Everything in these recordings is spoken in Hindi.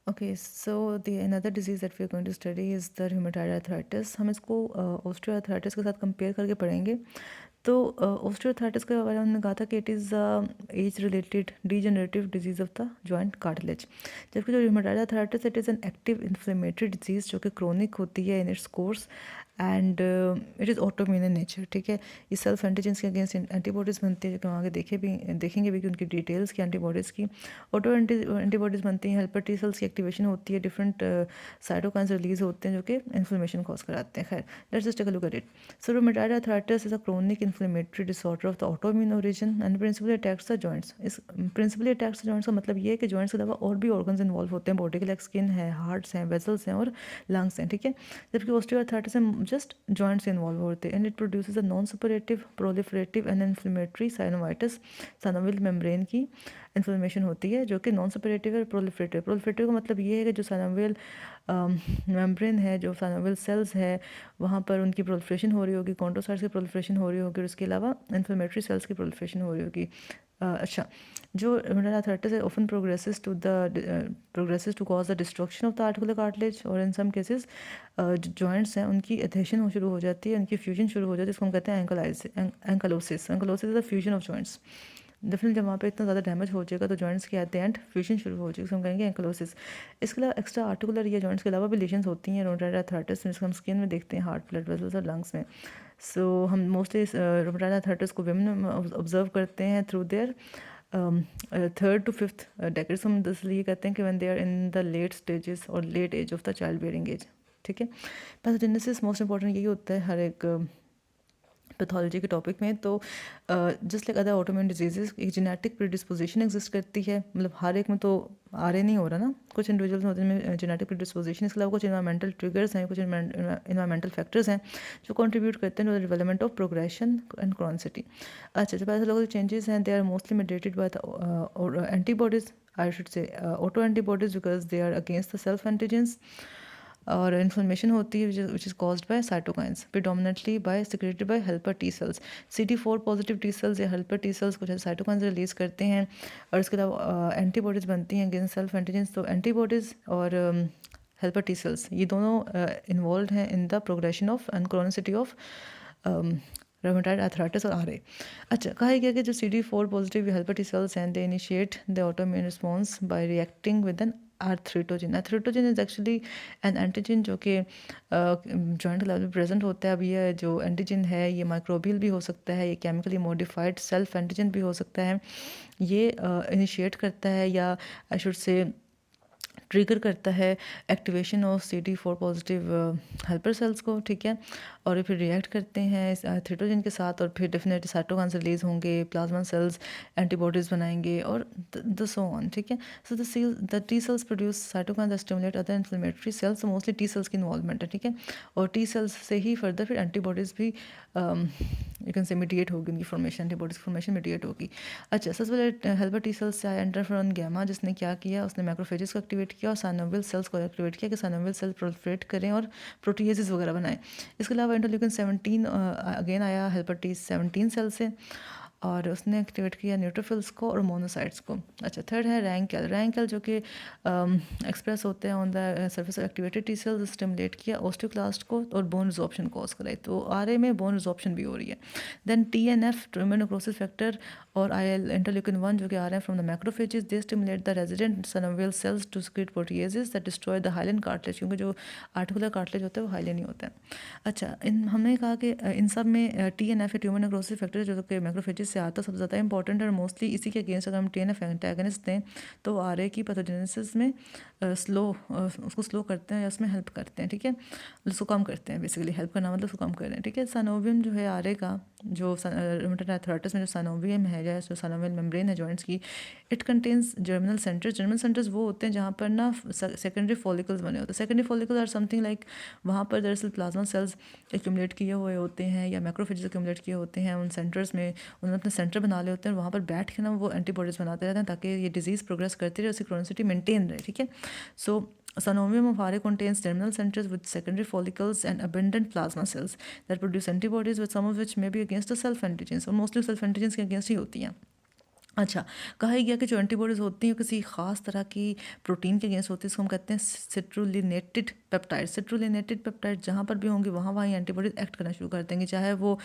Okay, so the another disease that we are going to study is the rheumatoid arthritis. हम इसको ऑस्टियोआर्थराइटिस के साथ कंपेयर करके पढ़ेंगे। तो ऑस्टियोआर्थराइटिस के बारे में हमने कहा था कि it is age related degenerative disease of the joint cartilage. जबकि जो rheumatoid arthritis it is an active inflammatory disease जो कि क्रोनिक होती है in its course and it is autoimmune in nature. ठीक है, ये सेल्फ एंटीजेंस के अगेंस्ट एंटीबॉडीज़ बनती है, जो कि वहाँ आगे देखेंगे भी कि उनकी डिटेल्स की एंटीबॉडीज़ की ऑटो एंटीबॉडीज़ बनती हैं। हेल्पर टी सेल्स की एक्टिवेशन होती है, डिफरेंट साइटोकाइंस रिलीज होते हैं जो कि इन्फ्लेमेशन कॉज कराते हैं। खैर, let's just take a look at it. So rheumatoid arthritis is a chronic inflammatory disorder of the autoimmune origin and principally attacks the joints. इस प्रिंसिपली अटैक्स द जॉइंट्स का मतलब ये है कि जॉइंट्स के अलावा और भी ऑर्गन्स इन्वॉल्व होते हैं बॉडी के, लाइक स्किन है, हार्ट्स हैं, वेसल्स हैं और लंग्स हैं। ठीक है, जबकि ऑस्टियोआर्थराइटिस में जस्ट जॉइंट्स इन्वॉल्व होते हैं and it produces a non superlative proliferative and inflammatory synovitis. Synovial membrane की इन्फ्लेमेशन होती है जो कि नॉन सुपरेटिव और प्रोलिफरेटिव। प्रोलिफरेटिव का मतलब ये है कि जो साइनोवियल मेम्ब्रेन है, जो साइनोवियल सेल्स है, वहाँ पर उनकी प्रोलिफरेशन हो रही होगी, कॉन्ड्रोसाइट्स की प्रोलिफरेशन हो रही होगी और उसके अलावा इन्फ्लेमेटरी सेल्स की प्रोलिफरेशन हो रही होगी। अच्छा, जो रूमेटॉइड आर्थराइटिस है often progresses to cause the destruction of the articular cartilage और इन सम केसेस जो जॉइंट्स हैं उनकी एथेशन हो शुरू हो जाती है, उनकी फ्यूजन शुरू हो जाती है, जिसको हम कहते हैं ankylosis. Ankylosis is the fusion of joints. Definitely जब वहाँ पे इतना ज़्यादा डैमेज हो जाएगा तो जॉइंट्स के एट द एंड फ्यूजन शुरू हो जाएगा, हम कहेंगे एंकलोसिस। इसके अलावा एक्स्ट्रा आर्टिकुलर या जॉइंट्स के अलावा भी लेशंस होती हैं रूमेटॉइड आर्थराइटिस में, जिसको हम स्किन में देखते हैं, हार्ट, ब्लड वेसल्स और लंग्स में। सो हम मोस्टली रूमेटॉइड आर्थराइटिस को विमेन में ऑब्जर्व करते हैं through their third to fifth decades. हम इसलिए कहते हैं कि when they are in the late stages और late age of the child bearing age. ठीक है, पैथोजेनेसिस मोस्ट इंपॉर्टेंट यही होता है हर एक पैथोलॉजी के टॉपिक में। तो just like other autoimmune diseases एक जेनेटिक प्रीडिस्पोजिशन एग्जिस्ट करती है, मतलब हर एक में तो आ रहे नहीं हो रहा ना, कुछ इंडिविजुअल्स होते हैं जिनमें जेनेटिक प्रीडिस्पोजिशन। इसके अलावा कुछ इन्वायरमेंटल ट्रिगर्स हैं, कुछ इन्वायरमेंटल फैक्टर्स हैं जो कंट्रीब्यूट करते हैं to the development of progression and chronicity. अच्छा, जो पैथोलॉजिकल चेंजेस हैं they are mostly mediated by the antibodies, I should say auto antibodies, because they are against the self antigens. और इन्फ्लेमेशन होती है which is caused by cytokines, predominantly by secreted by helper T cells. CD4 positive T cells या हेल्पर टी सेल्स कुछ साइटोकाइंस रिलीज करते हैं और इसके अलावा एंटीबॉडीज़ बनती हैं अगेंस्ट सेल्फ एंटीजेंस। तो एंटीबॉडीज़ और हेल्पर टी सेल्स ये दोनों इन्वॉल्व हैं in the progression of and chronicity of rheumatoid arthritis और RA। अच्छा, कहा गया कि जो CD4 positive helper T cells हैं they initiate the autoimmune response by reacting with an arthritogen. Arthritogen is actually an antigen जो कि जॉइंट लेवल पे प्रेजेंट होता है। अब ये जो एंटीजन है ये माइक्रोबियल भी हो सकता है, ये केमिकली मॉडिफाइड सेल्फ एंटीजन भी हो सकता है। ये इनिशिएट करता है या आई शुड से ट्रिगर करता है activation of CD4 positive helper cells को। ठीक है, और ये फिर रिएक्ट करते हैं इस आर्थ्रिटोजिन के साथ और फिर डेफिनेटली साइटोकाइंस रिलीज होंगे, प्लाज्मा सेल्स एंटीबॉडीज़ बनाएंगे और द सो ऑन। ठीक है, so the T cells produce cytokines that stimulate other inflammatory cells. Mostly T cells की इन्वॉल्वमेंट है। ठीक है, और टी सेल्स से ही फर्दर फिर एंटीबॉडीज़ भी यू कैन से मीडिएट होगी, उनकी फॉर्मेशन, एंटीबॉडीज़ फॉर्मेशन मीडिएट होगी। अच्छा, सबसे पहले हेल्पर टी सेल्स से आया इंटरफेरॉन गैमा, जिसने क्या किया, उसने मैक्रोफेजेस को एक्टिवेट किया और साइनोवियल सेल्स को एक्टिवेट किया कि साइनोवियल सेल्स प्रोलिफरेट करें और प्रोटीएजेस वगैरह बनाएं। इसके अलावा इंटरल्यूकिन 17 अगेन आया हेल्पर टी 17 सेल से और उसने एक्टिवेट किया न्यूट्रोफिल्स को और मोनोसाइट्स को। अच्छा, थर्ड है रैंकेल। रैंकेल जो कि एक्सप्रेस होते हैं on the surface of activated T cells, stimulate किया ओस्टियोक्लास्ट को और बोन रिजॉर्प्शन कॉज कराई। तो RA में बोन रिजॉर्प्शन भी हो रही है। Then TNF tumour necrosis factor और IL इंटरल्यूकिन 1 जो कि आ रहे हैं from the macrophages, they stimulate the resident synovial cells to secrete proteases that destroy the hyaline cartilage, क्योंकि जो आर्टिकुलर कार्टिलेज होता है वो हाइलिन ही होता है। अच्छा, हमने कहा कि इन सब में TNF ट्यूमर नेक्रोसिस फैक्टर जो कि मैक्रोफेजेस से आता है सबसे ज़्यादा इंपॉर्टेंट है और मोस्टली इसी के अगेंस्ट अगर हम TNF एंटागनिस्ट दें तो RA की पैथोजेनेसिस में उसको स्लो करते हैं या उसमें हेल्प करते हैं। ठीक है, उसको कम करते हैं, बेसिकली हेल्प करना मतलब उसको कम कर रहे हैं। ठीक है, साइनोवियम जो है RA का, जो रूमेटॉइड आर्थराइटिस में जो साइनोवियम है या जो साइनोवियल मेम्ब्रेन है जॉइंट्स की, it contains germinal centres. Germinal centres वो होते हैं जहाँ पर ना सेकेंडरी फॉलिकल्स बने होते हैं। Secondary follicles or something like, वहाँ पर दरअसल प्लाज्मा सेल्स एक्यूमुलेट किए हुए होते हैं या मैक्रोफेजेस एक्यूमुलेट किए होते हैं उन सेंटर्स में, उन्होंने अपने सेंटर बना लिए होते हैं और वहाँ पर बैठ के ना वो एंटीबॉडीज़ बनाते रहते हैं ताकि ये डिजीज़ प्रोग्रेस करती रहे, उसकी क्रोनिसिटी मेंटेन रहे। ठीक है, सो synovium of RA contains terminal centers with secondary follicles and abundant plasma cells that produce antibodies, with some of which may be against the self antigens और mostly self antigens के against ही होती हैं। अच्छा, कहा गया कि जो एंटीबॉडीज़ होती हैं किसी ख़ास तरह की प्रोटीन के अगेंस्ट होती है, इसको हम कहते हैं सिट्रुलिनेटेड पेप्टाइड। सिट्रुलिनेटेड पेप्टाइड जहाँ पर भी होंगे वहाँ ये एंटीबॉडीज़ एक्ट करना शुरू कर देंगे, चाहे वो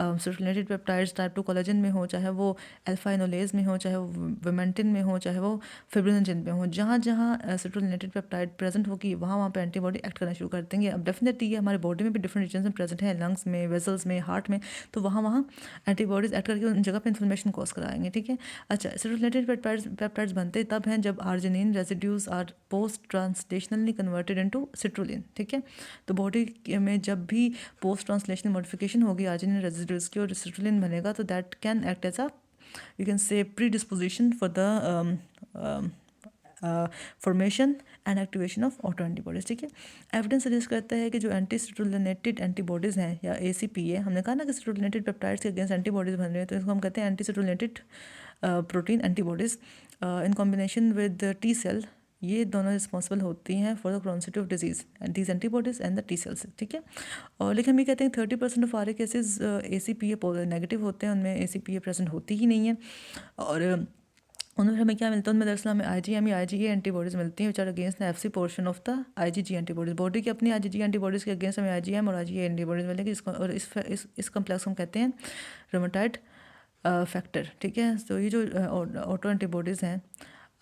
सिट्रुलिनेटेड पेप्टाइड्स टाइप 2 कोलेजन में हो, चाहे वो अल्फा एनोलेज में हो, चाहे वो विमेंटिन में हो, चाहे वो फिब्रिनोजेन में हो। जहाँ जहाँ सिट्रुलिनेटेड पेप्टाइड प्रेजेंट होगी वहाँ वहाँ पे एंटीबॉडी एक्ट करना शुरू कर देंगे। अब डेफिनेटली ये हमारे बॉडी में भी डिफरेंट रीजन में प्रेजेंट है, लंग्स में, वेसल्स में, हार्ट में, तो वहाँ वहाँ एंटीबॉडीज़ एक्ट करके उन जगह पे इन्फ्लेमेशन कॉज कराएंगे, ठीक है। अच्छा, सिट्रुलेटेड पेप्टाइड्स बनते तब हैं जब arginine residues are post translationally converted into citrulline, ठीक है। तो बॉडी में जब भी पोस्ट ट्रांसलेशनल मॉडिफिकेशन होगी आर्जिनिन रेजिड्यूज की और सिट्रुलिन बनेगा, तो that can act as a, you can say, predisposition for the formation and activation of auto antibodies, ठीक है। एविडेंस सजेस्ट करता है कि जो एंटी सिट्रुलिनेटेड एंटीबॉडीज़ हैं या ACPA, हमने कहा ना कि सिट्रुलिनेटेड पेप्टाइड्स के अगेंस्ट एंटीबॉडीज़ बन रहे हैं, तो इसको हम कहते हैं anti citrullinated protein antibodies in combination with T cell. ये दोनों रिस्पॉन्सिबल होती हैं for the chronicity of disease, these antibodies and the T cells, ठीक है। और लेकिन हम ये कहते हैं 30% of our cases ACPA negative होते हैं, उनमें ACPA प्रेजेंट होती ही नहीं है। और उनमें हमें क्या मिलता है, उनमें दरअसल हमें IgM या IgA एंटीबॉडीज़ मिलती हैं which are against the FC portion of the IgG antibodies. Body की अपनी IgG एंटीबॉडीज़ के अगेंस्ट हमें IgM और IgA एंटीबॉडीज़ मिलेंगी, इसको और इस कम्प्लेक्स को हम कहते हैं रोमेटाइड फैक्टर, ठीक है। तो ये जो ऑटो एंटीबॉडीज़ हैं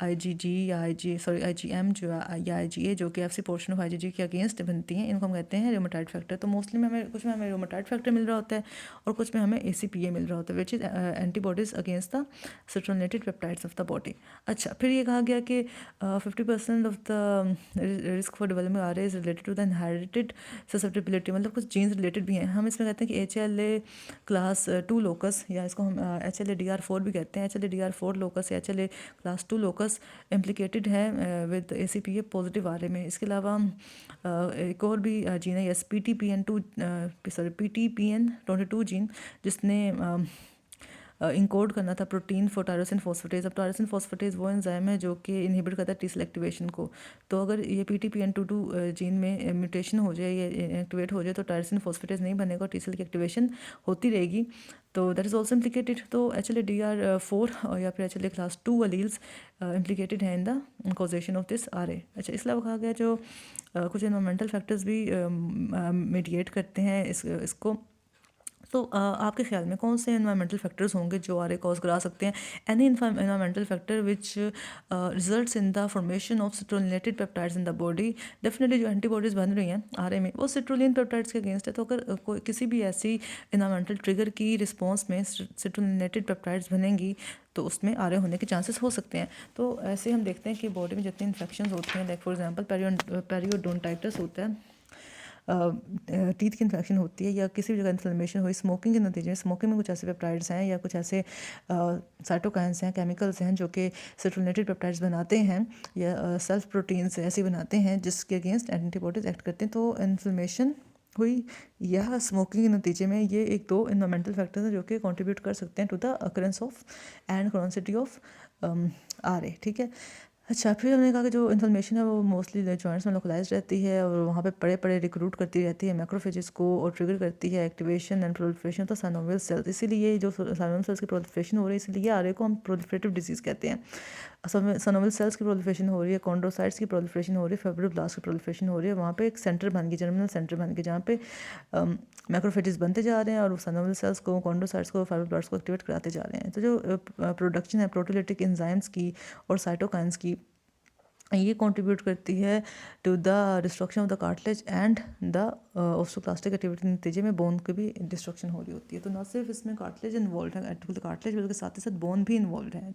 IgM जो या IgA जो कि FC पोर्शन ऑफ IgG के अगेंस्ट बनती हैं, इनको हम कहते हैं रोमेटाइड फैक्टर। तो मोस्टली में हमें कुछ में हमें रोमेटाइड फैक्टर मिल रहा होता है और कुछ में हमें ACPA मिल रहा होता है, which is antibodies against the citrullinated peptides of the body. अच्छा, फिर ये कहा गया कि 50% of the risk for development RA is related to the inherited susceptibility, मतलब कुछ जीन्स रिलेटेड भी हैं। हम इसमें कहते हैं कि HLA क्लास 2 लोकस, या इसको हम HLA-DR4 भी कहते हैं, HLA-DR4 लोकस या HLA क्लास 2 लोकस इम्प्लिकेटेड है विद ACPA पॉजिटिव RA में। इसके अलावा एक और भी जीन है PTPN22 जीन, जिसने इंकोड करना था प्रोटीन फॉर टायरोसिन फॉस्फेटेज। अब टायरोसिन फॉस्फेटेज वो एंजाइम है जो कि इनहिबिट करता है टी सेल एक्टिवेशन को। तो अगर ये PTPN22 जीन में म्यूटेशन हो जाए या एक्टिवेट हो जाए तो टायरोसिन फॉस्फेटेज नहीं बनेगा और टी सेल की एक्टिवेशन होती रहेगी, तो दैट इज़ ऑल्सो इम्प्लिकेटेड। तो HLA-DR4 या फिर HLA क्लास 2 अलील्स इम्प्लिकेटेड है in the causation of this RA। अच्छा, इस अलावा कहा गया जो कुछ इन्वायरमेंटल फैक्टर्स भी मीडिएट करते हैं इसको। तो आपके ख्याल में कौन से इन्वायरमेंटल फैक्टर्स होंगे जो RA कॉज करा सकते हैं? Any environmental factor which results in the formation of citrullinated peptides in the body. Definitely जो एंटीबॉडीज़ बन रही हैं RA में वो सिट्रुलिन पेप्टाइड्स के अगेंस्ट है, तो अगर कोई किसी भी ऐसी इन्वायरमेंटल ट्रिगर की रिस्पॉन्स में सिट्रुलिनेटेड पेप्टाइड्स बनेंगी तो उसमें RA होने के चांसेस हो सकते हैं। तो ऐसे हम देखते हैं कि बॉडी में जितनी इन्फेक्शन होती हैं, लाइक फॉर एग्जाम्पल पेरियोडोंटाइटिस होता है, टीथ की इन्फेक्शन होती है, या किसी भी जगह इन्फ्लेमेशन हुई स्मोकिंग के नतीजे में, स्मोकिंग में कुछ ऐसे पेप्टाइड्स हैं या कुछ ऐसे साइटोकाइंस हैं, केमिकल्स हैं जो कि सिट्रुलिनेटेड पेप्टाइड्स बनाते हैं या सेल्फ प्रोटीन्स ऐसे बनाते हैं जिसके अगेंस्ट एंटीबॉडीज एक्ट करते हैं। तो इन्फ्लेमेशन हुई या स्मोकिंग के नतीजे में ये एक दो इन्वायरमेंटल फैक्टर्स हैं जो कि कंट्रीब्यूट कर सकते हैं to the occurrence of and chronicity of RA, ठीक है। अच्छा, फिर हमने कहा कि जो इन्फ्लेमेशन है वो मोस्टली जॉइंट्स में लोकलाइज रहती है और वहाँ पे बड़े बड़े रिक्रूट करती रहती है मैक्रोफेजेस को और ट्रिगर करती है activation and proliferation of the synovial cells. इसीलिए जो साइनोवियल सेल्स की प्रोलिफरेशन हो रही है, इसलिए RA को हम प्रोलिफरेटिव डिजीज़ कहते हैं। साइनोवियल सेल्स की प्रोलिफरेशन हो रही है, कॉन्ड्रोसाइट्स की प्रोलिफरेशन हो रही है, फाइब्रोब्लास्ट की प्रोलिफरेशन हो रही है, वहाँ पे एक सेंटर बन गई, जर्मिनल सेंटर बन गई, जहाँ पे मैक्रोफेजेस बनते जा रहे हैं और साइनोवियल सेल्स को, कॉन्ड्रोसाइट्स को, फाइब्रोब्लास्ट को एक्टिवेट कराते जा रहे हैं। तो जो प्रोडक्शन है प्रोटीलिटिक एंजाइम्स की और साइटोकाइंस की, ये कंट्रीब्यूट करती है to the destruction of the cartilage and the osteoclastic activity के नतीजे में बोन की भी डिस्ट्रक्शन हो रही होती है। तो न सिर्फ इसमें कार्टिलेज इन्वॉल्व है, कार्टिलेज बल्कि साथ ही साथ बोन भी इन्वॉल्व है।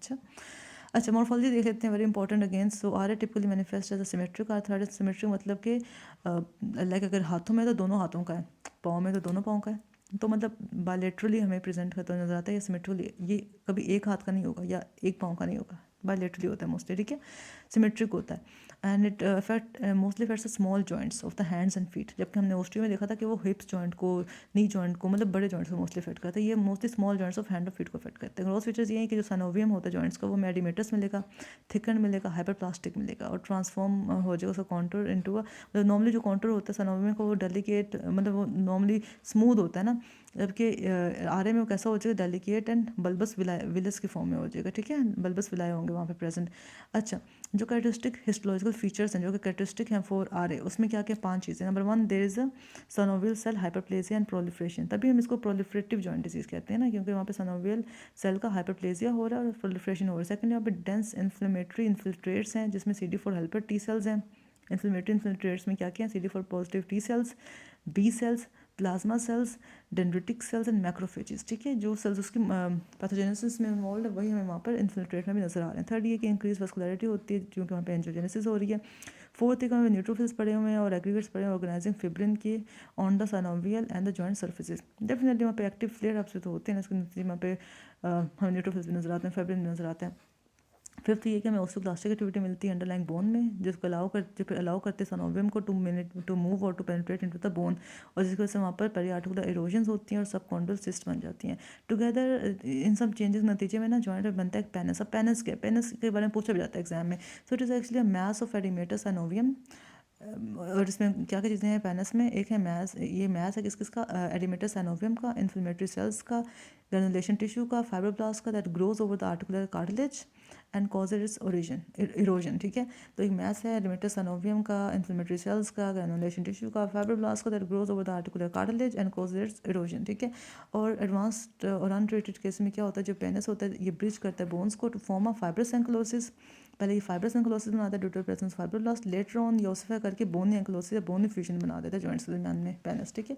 अच्छा, मॉर्फोलॉजी देख लेते हैं, very important against. So RA typically manifest as a symmetric arthritis. Symmetric मतलब कि लाइक अगर हाथों में तो दोनों हाथों का है, पाँव में तो दोनों पाँव का है, तो मतलब बायलेटरली हमें प्रेजेंट करता नजर आता है। या सिमेट्रिकली, ये कभी एक हाथ का नहीं होगा या एक पाँव का नहीं होगा, बायलेटरली होता है मोस्टली, ठीक है, सिमेट्रिक होता है। And it affect mostly affects small joints of the hands and feet, जबकि हमने ओस्टियो में देखा था कि वो हिप्स जॉइंट को, नी जॉइंट को, मतलब बड़े जॉइंट्स को मोस्टली अफेक्ट करता है। ये mostly small joints of hand और फीट को अफेक्ट करते हैं। ग्रोथ फीचर्स ये हैं कि जो सनोवियम होता है जॉइंट्स का, वो में एडिमेटस मिलेगा, थिकन मिलेगा, हाइपरप्लास्टिक मिलेगा, और ट्रांसफॉर्म हो जाएगा उसका कॉन्टूर इनटू मतलब नॉर्मली जो कॉन्टूर होता है सनोवियम का वो डेलिकेट, मतलब वो नॉर्मली स्मूथ होता है ना, जबकि आरे में वो कैसा हो जाएगा, डेलिकेट एंड बल्बस विलस की फॉर्म में हो जाएगा, ठीक है, बल्बस विलाय होंगे वहाँ पे प्रेजेंट। अच्छा, जो कैरेक्टरिस्टिक हिस्टोलॉजिकल फीचर्स हैं, जो कि कैरेक्टरिस्टिक हैं फॉर आरे, उसमें क्या क्या 5 चीज़ें। Number 1, there is a synovial cell hyperplasia and proliferation, तभी हम इसको प्रोलिफरेटिव जॉइंट डिजीज कहते हैं ना, क्योंकि वहाँ पे सनोवियल सेल का हाइपरप्लेसिया हो रहा है और प्रोलिफरेशन हो रहा है। सेकंड, यहाँ पे डेंस इन्फ्लेमेटरी इन्फिल्ट्रेट्स हैं, जिसमें CD4 हेल्पर टी सेल्स हैं। इन्फ्लेमेटरी इन्फिल्ट्रेट्स में क्या क्या है, CD4 positive T cells, B cells, plasma cells, dendritic cells and macrophages, ठीक है, जो सेल्स उसकी पैथोजेनेसिस में इन्वॉल्व है वही हमें वहाँ पर इन्फिल्ट्रेट में भी नजर आ रहे हैं। थर्ड ये कि इंक्रीज वस्कुलरिटी होती है, क्योंकि वहाँ पे एंजियोजेनेसिस हो रही है। फोर्थ, एक हमें न्यूट्रोफिल्स पड़े हुए हैं और एग्रीगेट्स पड़े हैं ऑर्गेनाइजिंग फिब्रिन के on the synovial and the joint surfaces. Definitely वहाँ पे एक्टिव फ्लेयर अप्स तो होते हैं, इसके नतीजे वहाँ पे हमें न्यूट्रोफिल्स भी नजर आते हैं, फिब्रिन भी नजर आता है। फिफ्थ ये कि हमें ऑस्टियोक्लास्टिक एक्टिविटी मिलती है अंडरलाइंग बोन में, जिसको अलाउ करते हैं सनोवियम को टू मूव और to penetrate into the bone, और जिसकी वजह से वहाँ पर पेरिआर्टिकुलर इरोजन्स होती हैं और सबकॉन्डल सिस्ट बन जाती हैं। टुगेदर इन सब चेंजेस के नतीजे में ना जॉइंट में बनता है एक पेनस। अब पेनस क्या है, पेनस के बारे में पूछा भी जाता है एग्जाम में। So it is actually a mass of oedematous synovium, और इसमें क्या क्या चीज़ें हैं पेनस में, एक है मैस, ये मैस है किस किस का, एडिमेटस सैनोवियम का, इन्फ्लेमेटरी सेल्स का, ग्रेनुलेशन टिश्यू का, फाइब्रोब्लास्ट का, that grows over the articular cartilage and causes it's origin erosion, ठीक है। तो एक मैस है एडिमेटस सैनोवियम का, इन्फ्लेमेटरी सेल्स का, ग्रेनुलेशन टिश्यू का, फाइब्रोब्लास्ट का, that grows over the articular cartilage and causes it's erosion, ठीक है। और एडवांस्ड और अनट्रीटेड केस में क्या होता है, जो पेनस होता है ये ब्रिज करता है बोन्स को to form a fibrous ankylosis. पहले ये फाइब्रस एंक्लोसिस बनाता है due to presence fibroblast, later on ये ओसिफाई करके बोन एंक्लोसिस या बोन फ्यूजन बना देता है जॉइंट्स के दरमियान में पेनस, ठीक है।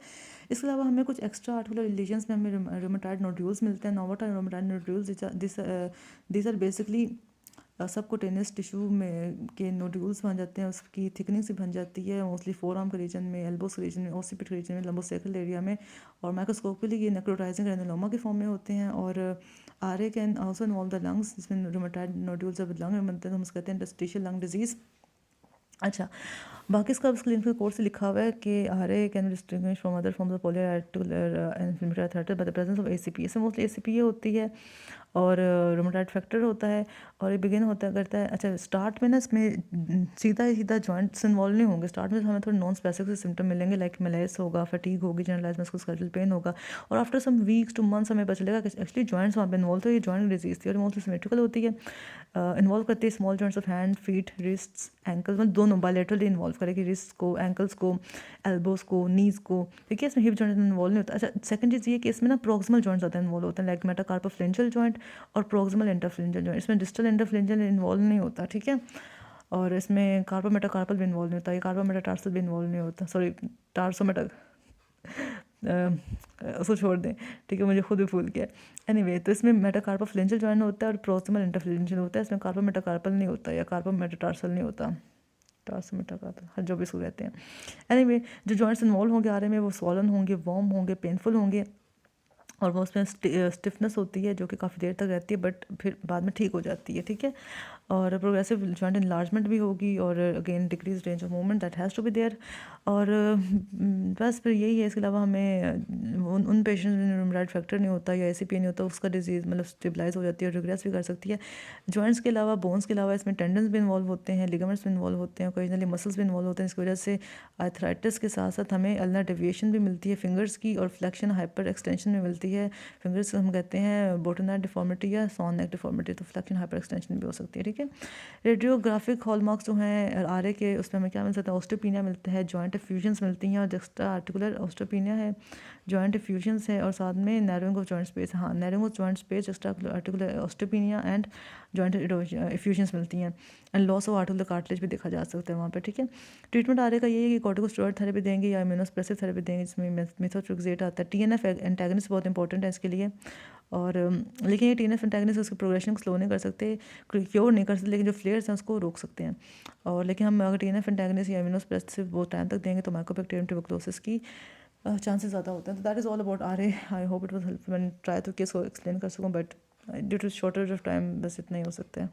इसके अलावा हमें कुछ एक्स्ट्रा आर्टिकुलर लीजन्स में हमें रोमेटाइड नोड्यूल्स मिलते हैं। नोवाटा rheumatoid nodules this are basically subcutaneous tissue में के नोड्यूल्स बन जाते हैं, उसकी थिकनिंग से बन जाती है, मोस्टली फोर आर्म के रीजन में, एल्बोस के रीजन में, ओसिपिट के रीजन में, लंबोसेकल एरिया में, और माइक्रोस्कोपिकली ये नेक्रोटाइजिंग ग्रेनुलोमा के फॉर्म में होते हैं। और R A can also involve the lungs, जिसमें रोमेटाइड नोड्यूल्स जब लंग में बनते हैं तो हम उसको कहते हैं इंटरस्टिशियल लंग डिजीज़। अच्छा, बाकी इसका क्लिनिकल कोर्स लिखा हुआ है कि R A can distinguish from other forms of polyarticular inflammatory arthritis by the presence of ACP, इसमें मोस्टली ACPA होती है और रोमेटाइड फैक्टर होता है, और ये बिगिन होता करता है। अच्छा, स्टार्ट में ना इसमें सीधा जॉइंट्स इन्वॉल्व नहीं होंगे, स्टार्ट में हमें थोड़े नॉन स्पेसिफिक सिम्टम मिलेंगे, लाइक मलेस होगा, फटीग होगी, जनरलाइज मस्कुलोस्केलेटल पेन होगा, और after some weeks to months हमें पता चलेगा कि एक्चुअली जॉइंट्स वहाँ पे इन्वॉल्व, तो ये जॉइंट डिजीज थी और मोस्टली सिमेट्रिकल होती है, इन्वॉल्व करती है small joints of hand, feet, wrists, ankles, मतलब दोनों बायलैटरली इन्वॉल्व करेगी, रिस्ट को, एंकल्स को, एल्बोस को, नीज को, ठीक है। इसमें हिप जॉइंट इन्वॉल्व नहीं होता। अच्छा, सेकंड चीज़ ये कि इसमें ना प्रोक्सिमल जॉइंट्स ज़्यादा इन्वॉल्व होते हैं, लाइक मेटाकार्पोफ्लेंजियल जॉइंट और प्रोक्सिमल इंटरफ्लेंजियल जॉइंट। इसमें डिस्टल इंटरफ्लेंजियल इन्वॉल्व नहीं होता, ठीक है, और इसमें कार्पोमेटाकार्पल भी इन्वॉल्व नहीं होता, ये कार्पोमेटाटार्सल भी इन्वॉल्व नहीं होता, सॉरी टार्सोमेटा उसको छोड़ दें, ठीक है, मुझे खुद भी भूल गया। एनीवे, तो इसमें मेटाकार्पोफ्लेंजियल जॉइंट होता है और प्रोक्सिमल इंटरफ्लेंजियल होता है, इसमें कार्पोमेटाकार्पल नहीं होता या कार्पोमेटाटार्सल नहीं होता, टार्सोमेटाकार्पल, हर जो भी इसको कहते हैं। एनीवे, जो जॉइंट्स इन्वॉल्व होंगे आ रहे में वो स्वॉलन होंगे, वार्म होंगे, पेनफुल होंगे, और वो उसमें स्टिफनेस होती है जो कि काफ़ी देर तक रहती है, बट फिर बाद में ठीक हो जाती है, ठीक है। और प्रोग्रेसिव जॉइंट इनलार्जमेंट भी होगी, और again decrease range of movement that has to be there. और बस फिर यही है। इसके अलावा हमें उन पेशेंट्स में रोमेटाइड फैक्टर नहीं होता या ACP नहीं होता, उसका डिजीज़ मतलब स्टेबलाइज हो जाती है और रिग्रेस भी कर सकती है। जॉइंट्स के अलावा, बोन्स के अलावा इसमें टेंडन्स भी इन्वॉल्व होते हैं, लिगामेंट्स भी इन्वॉल्व होते हैं, ओकेजनली मसल्स भी इन्वॉल्व होते हैं। इसकी वजह से आर्थराइटिस के साथ साथ हमें अल्नर डेविएशन भी मिलती है फिंगर्स की, और फ्लेक्शन हाइपर एक्सटेंशन भी मिलती है। फिंगर्स हम कहते हैं बोटोनेट डिफॉर्मिटी या सॉन नेक डिफॉर्मिटी, तो फ्लेक्शन हाइपर एक्सटेंशन भी हो सकती है, ठीक है। रेडियोग्राफिक हॉलमार्क्स जो हैं आर ए के, उसमें हमें क्या मिल सकता है, ऑस्टियोपिनिया मिलता है, जॉइंट फ्यूजन्स मिलती हैं, और जस्टा आर्टिकुलर ऑस्टियोपिनिया है, जॉइंट फ्यूजन्स है, और साथ में नैरोइंग ऑफ जॉइंट स्पेस, हाँ narrowing of joint space, juxta articular osteopenia and joint fusions मिलती हैं, and loss of articular cartilage भी देखा जा सकता है वहाँ पर, ठीक है। ट्रीटमेंट आ रहे का ये है कि कॉर्टिकोस्टेरॉइड थेरेपी देंगे या इम्यूनोसप्रेसिव थेरेपी देंगे, जिसमें मेथोट्रेक्सेट आता है। TNF एंटागनिस्ट बहुत इंपॉर्टेंट है इसके लिए, और लेकिन ये TNF एंटागनिस्ट उसकी प्रोग्रेशन को स्लो नहीं कर सकते, क्योर नहीं कर सकते, लेकिन जो फ्लेयर्स हैं उसको रोक सकते हैं। और लेकिन हम अगर TNF एंटागनिस्ट या इम्यूनोसप्रेसिव बहुत टाइम तक देंगे तो माइकोबैक्टीरियम ट्यूबरकुलोसिस की चांसेस ज़्यादा होते हैं। तो that is all about R A. I hope it was helpful, मैंने ट्राई तो किस को एक्सप्लेन कर सकूँ, but due to shortage of time बस इतना ही हो सकता है।